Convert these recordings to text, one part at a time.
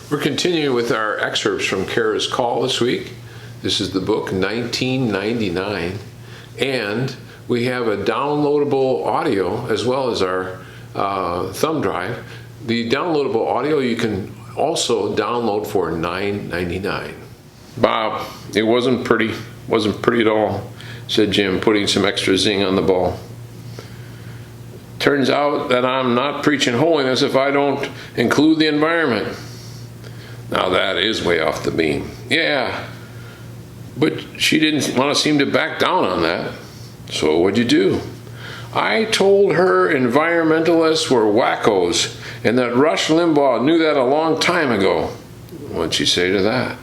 We're continuing with our excerpts from Kara's call this week. This is the book 1999, and we have a downloadable audio as well as our thumb drive. The downloadable audio you can also download for $9.99. Bob, it wasn't pretty at all, said Jim, putting some extra zing on the ball. Turns out that I'm not preaching holiness if I don't include the environment. Now that is way off the beam. Yeah, but she didn't want to seem to back down on that. So what'd you do? I told her environmentalists were wackos and that Rush Limbaugh knew that a long time ago. What'd she say to that?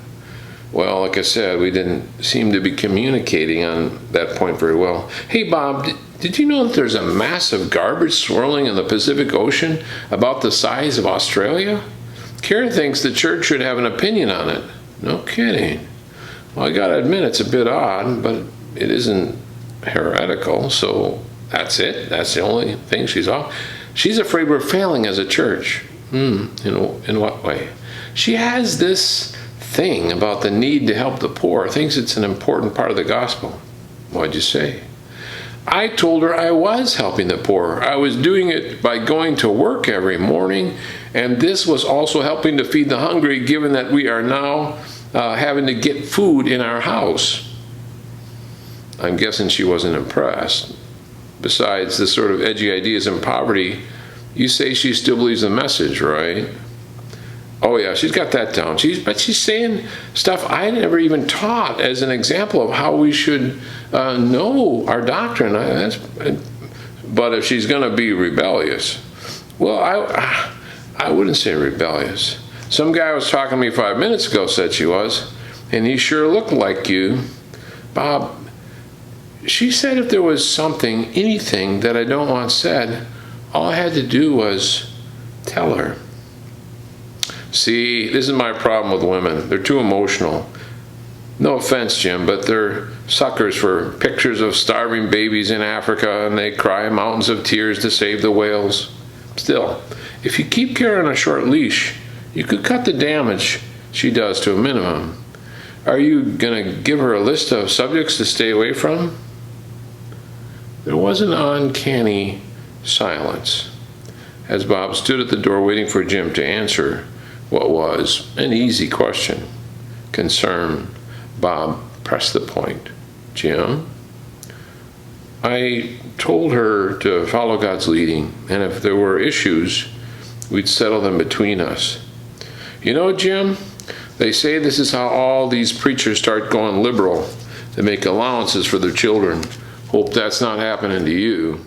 Well, like I said, we didn't seem to be communicating on that point very well. Hey, Bob, did you know that there's a massive garbage swirling in the Pacific Ocean about the size of Australia? Karen thinks the church should have an opinion on it. No kidding. Well, I gotta admit, it's a bit odd, but it isn't heretical, so that's it. That's the only thing she's off. She's afraid we're failing as a church. In what way? She has this thing about the need to help the poor, thinks it's an important part of the gospel. What'd you say? I told her I was helping the poor. I was doing it by going to work every morning, and this was also helping to feed the hungry, given that we are now having to get food in our house. I'm guessing she wasn't impressed. Besides the sort of edgy ideas in poverty, you say she still believes the message, right? Oh yeah, she's got that down. But she's saying stuff I never even taught as an example of how we should know our doctrine. But if she's going to be rebellious, well, I wouldn't say rebellious. Some guy was talking to me 5 minutes ago said she was, and he sure looked like you. Bob, she said if there was anything that I don't want said, all I had to do was tell her. See, this is my problem with women. They're too emotional. No offense, Jim, but they're suckers for pictures of starving babies in Africa, and they cry mountains of tears to save the whales. Still, if you keep Kara on a short leash, you could cut the damage she does to a minimum. Are you going to give her a list of subjects to stay away from? There was an uncanny silence as Bob stood at the door waiting for Jim to answer what was an easy question. Concerned, Bob pressed the point. Jim? I told her to follow God's leading, and if there were issues, we'd settle them between us. You know, Jim, they say this is how all these preachers start going liberal. They make allowances for their children. Hope that's not happening to you.